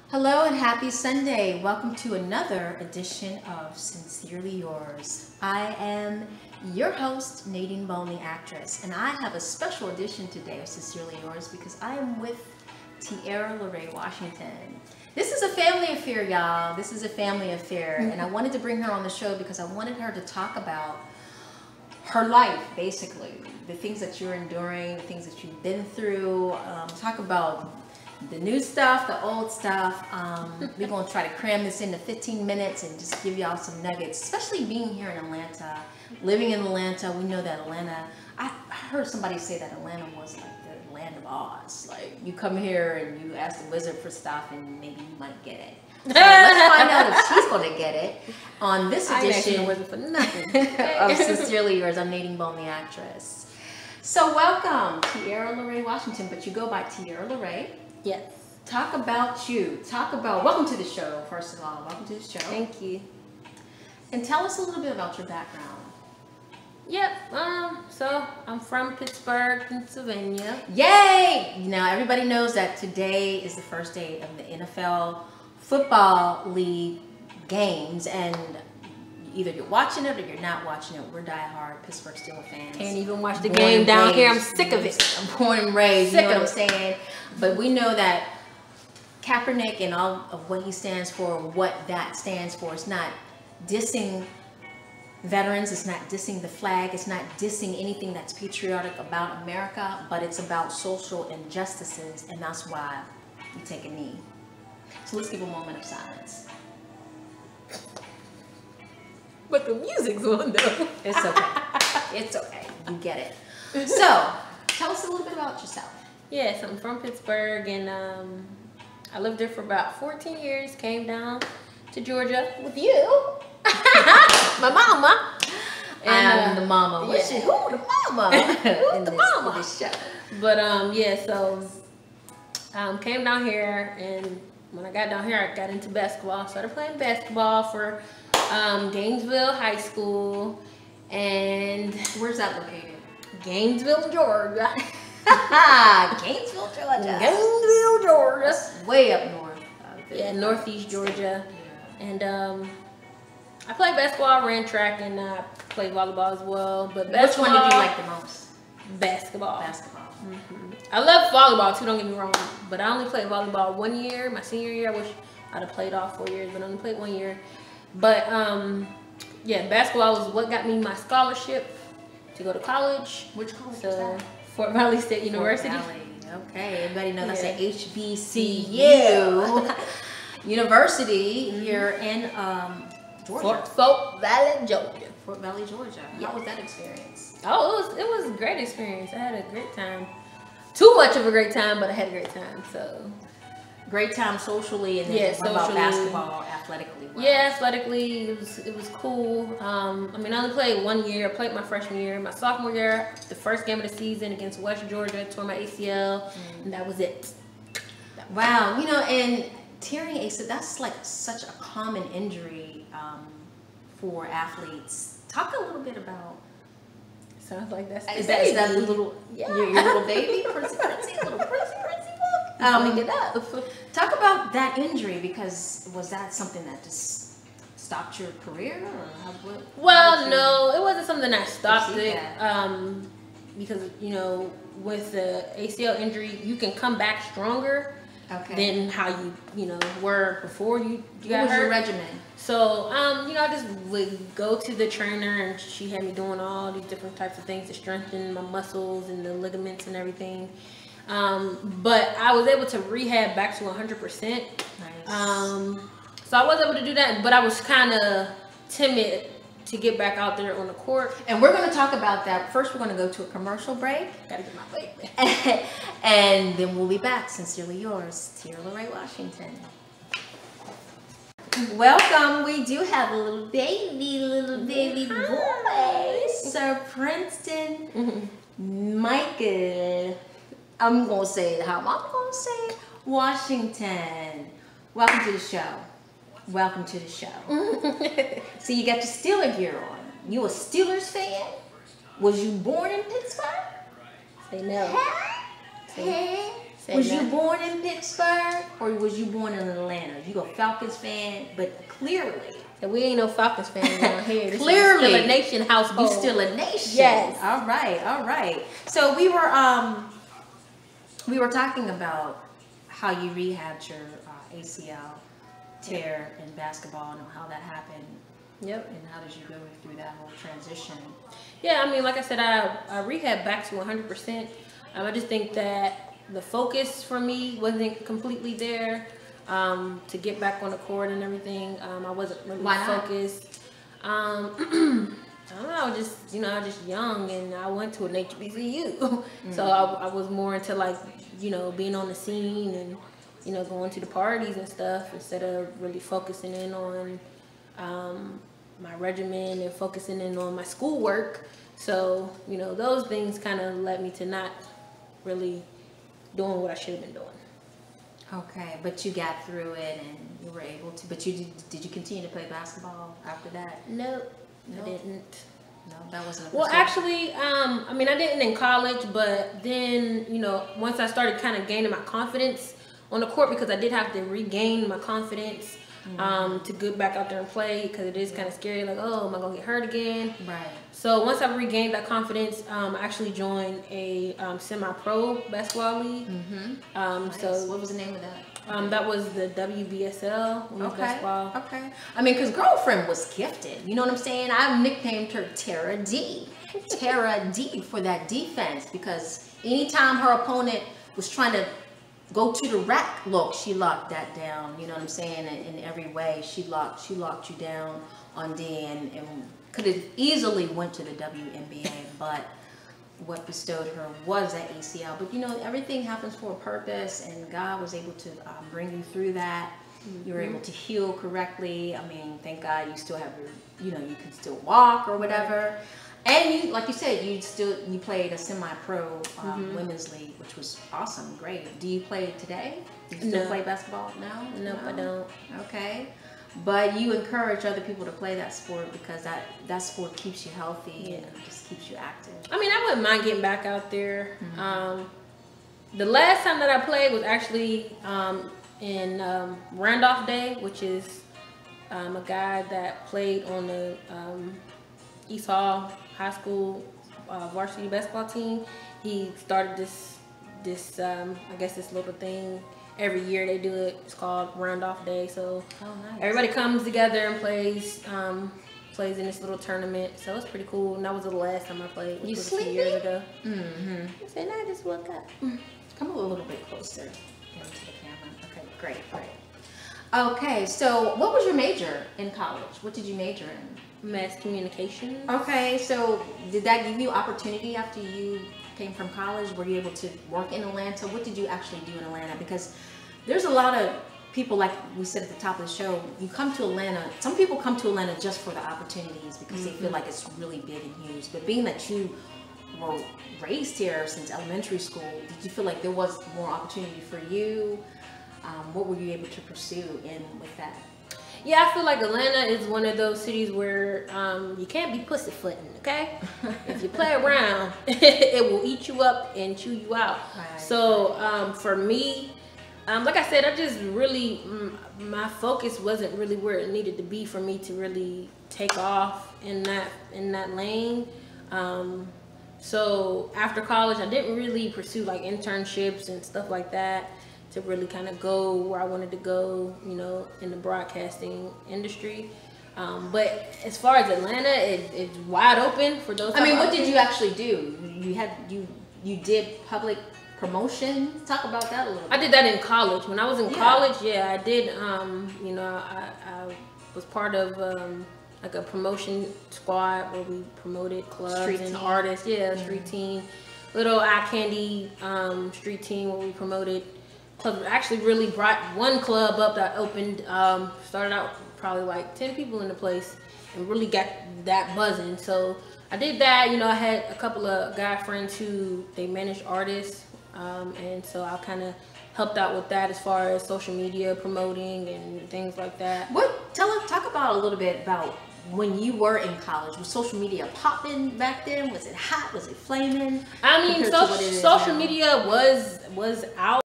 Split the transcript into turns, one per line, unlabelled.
Hello and happy Sunday. Welcome to another edition of Sincerely Yours. I am your host, Nadine Bone, the actress, and I have a special edition today of Sincerely Yours because I am with Tiara Lorraine Washington. This is a family affair, y'all. This is a family affair, and I wanted to bring her on the show because I wanted her to talk about her life, basically. The things that you're enduring, the things that you've been through. Talk about the new stuff, the old stuff. We're going to try to cram this into 15 minutes and just give y'all some nuggets, especially being here in Atlanta. Living in Atlanta, we know that Atlanta, I heard somebody say that Atlanta was like the land of Oz. Like, you come here and you ask the wizard for stuff and maybe you might get it. So let's find out if she's going to get it on this edition
for nothing.
of Sincerely Yours. I'm Nadine Bone, the actress. So welcome, Tiara Lorraine Washington, but you go by Tiara Lorraine.
Yes.
Talk about you. Welcome to the show, first of all. Welcome to the show.
Thank you.
And tell us a little bit about your background.
Yep. So I'm from Pittsburgh, Pennsylvania.
Yay! Now everybody knows that today is the first day of the NFL Football League games, and either you're watching it or you're not watching it. We're diehard Pittsburgh Steelers fans.
Can't even watch the game down here. I'm sick of it.
I'm born and raised. You know what I'm saying? But we know that Kaepernick and all of what he stands for, what that stands for, it's not dissing veterans, it's not dissing the flag, it's not dissing anything that's patriotic about America, but it's about social injustices, and that's why we take a knee. So let's give a moment of silence.
But the music's on though.
It's okay. It's okay. You get it. So, tell us a little bit about yourself.
Yes, I'm from Pittsburgh, and I lived there for about 14 years. Came down to Georgia with you, my mama.
And I'm the mama.
Yeah.
Who the mama?
Who's the mama?
This show.
But yeah, so came down here, and when I got down here, I got into basketball. Started playing basketball for Gainesville High School. And
where's that located?
Gainesville, Georgia.
Gainesville, Georgia.
Gainesville, Georgia.
That's way up north.
Yeah, northeast Georgia. Yeah. And I played basketball, ran track, and I played volleyball as well. But
which one did you like the most?
Basketball.
Basketball.
Mm-hmm. I love volleyball too, don't get me wrong. But I only played volleyball 1 year. My senior year, I wish I'd have played all 4 years, but I only played 1 year. But yeah, basketball was what got me my scholarship to go to college.
Which college was
So
that?
Fort Valley State University.
Fort Valley. Okay, everybody know that's
Yeah.
an HBCU university here in Georgia.
Fort Valley, Georgia.
Fort Valley, Georgia.
Yeah.
How was that experience?
Oh, it was a great experience. I had a great time. Too much of a great time, but I had a great time. So
great time socially, and then
yeah,
what about
socially.
basketball, athletically? Wow.
Yeah, athletically, it was cool. I mean, I only played 1 year. I played my freshman year. My sophomore year, the first game of the season against West Georgia, tore my ACL, and that was it.
Wow, you know, and tearing ACL, that's like such a common injury for athletes. Talk a little bit about.
Sounds like that's
Is that the little,
yeah.
your little baby, Princey, little Princey book?
Make it up.
Talk about that injury, because was that something that just stopped your career, or
Well, no, it wasn't something that stopped it.
That?
Because you know, with the ACL injury, you can come back stronger than how you were before you got
what was
hurt.
your regimen?
So, you know, I just would go to the trainer, and she had me doing all these different types of things to strengthen my muscles and the ligaments and everything. But I was able to rehab back to 100%.
Nice.
So I was able to do that, but I was kind of timid to get back out there on the court.
And we're going to talk about that. First, we're going to go to a commercial break.
Gotta get my baby.
And then we'll be back. Sincerely yours, Tiara Lorraine Washington. Welcome. We do have a little baby boy, Sir Princeton Michael. I'm going to say it how I'm going to say it. Washington. Welcome to the show. Welcome to the show. So you got your Steeler gear on. You a Steelers fan? Was you born in Pittsburgh?
Say no.
Say Was you born in Pittsburgh or was you born in Atlanta? You a Falcons fan, but clearly.
And we ain't no Falcons fans down here. This
Clearly.
is still a nation household.
You still a nation.
Yes.
All right, all right. So we were talking about how you rehabbed your ACL tear in basketball and how that happened.
Yep.
And how did you go through that whole transition?
Yeah, I mean, like I said, I rehabbed back to 100%. I just think that the focus for me wasn't completely there to get back on the court and everything. I wasn't really focused. I don't know, I was just young, and I went to an HBCU. So I was more into like, being on the scene and, going to the parties and stuff instead of really focusing in on my regimen and focusing in on my schoolwork. So, those things kind of led me to not really doing what I should have been doing.
Okay, but you got through it and you were able to, but did you continue to play basketball after that?
Nope. I didn't.
No, that wasn't
Well, actually, I mean, I didn't in college, but then, once I started kind of gaining my confidence on the court, because I did have to regain my confidence to get back out there and play, because it is kind of scary, like, oh, am I going to get hurt again?
Right.
So once I regained that confidence, I actually joined a semi-pro basketball league.
Nice. So what was the name of that?
That was the WBSL women's basketball.
Okay. I mean, because girlfriend was gifted. You know what I'm saying? I nicknamed her Tara D. Tara D for that defense, because anytime her opponent was trying to go to the rack, look, she locked that down. You know what I'm saying? In every way, she locked you down on D, and could have easily went to the WNBA, but what bestowed her was that ACL. But everything happens for a purpose, and God was able to bring you through that. You were able to heal correctly. I mean, thank God you still have your, you can still walk or whatever. And you, like you said, you played a semi-pro women's league, which was awesome, great. Do you play today? Do you still play basketball now?
Nope, I don't.
Okay. But you encourage other people to play that sport, because that sport keeps you healthy and just keeps you active.
I mean, I wouldn't mind getting back out there. The last time that I played was actually in Randolph Day, which is a guy that played on the East Hall High School varsity basketball team. He started this I guess this little thing. Every year they do it. It's called Randolph Day. So
nice.
Everybody comes together and plays in this little tournament. So it's pretty cool. And that was the last time I played, which was a few years ago. I said, I just woke up.
Come a little bit closer into the camera. Okay, great. Okay, so what was your major in college? What did you major in?
Mass communication.
Okay, so did that give you opportunity after you came from college? Were you able to work in Atlanta? What did you actually do in Atlanta? Because there's a lot of people, like we said at the top of the show, you come to Atlanta, some people come to Atlanta just for the opportunities because they feel like it's really big and huge. But being that you were raised here since elementary school, did you feel like there was more opportunity for you? What were you able to pursue with that?
Yeah, I feel like Atlanta is one of those cities where you can't be pussyfooting, okay? If you play around, it will eat you up and chew you out. Right. So for me, like I said, I just really, my focus wasn't really where it needed to be for me to really take off in that lane. So after college, I didn't really pursue like internships and stuff like that to really kind of go where I wanted to go, in the broadcasting industry. But as far as Atlanta, it's wide open for those.
I mean, what did you actually do? You did public promotion. Talk about that a little bit.
I did that in college. When I was in college, yeah, I did. I was part of like a promotion squad where we promoted clubs and artists. Yeah, street team, little eye candy street team where we promoted clubs. Actually, really brought one club up that opened. Started out probably like 10 people in the place, and really got that buzzing. So I did that. I had a couple of guy friends who they managed artists, and so I kind of helped out with that as far as social media promoting and things like that.
Talk about a little bit about when you were in college. Was social media popping back then? Was it hot? Was it flaming?
I mean, social media was out.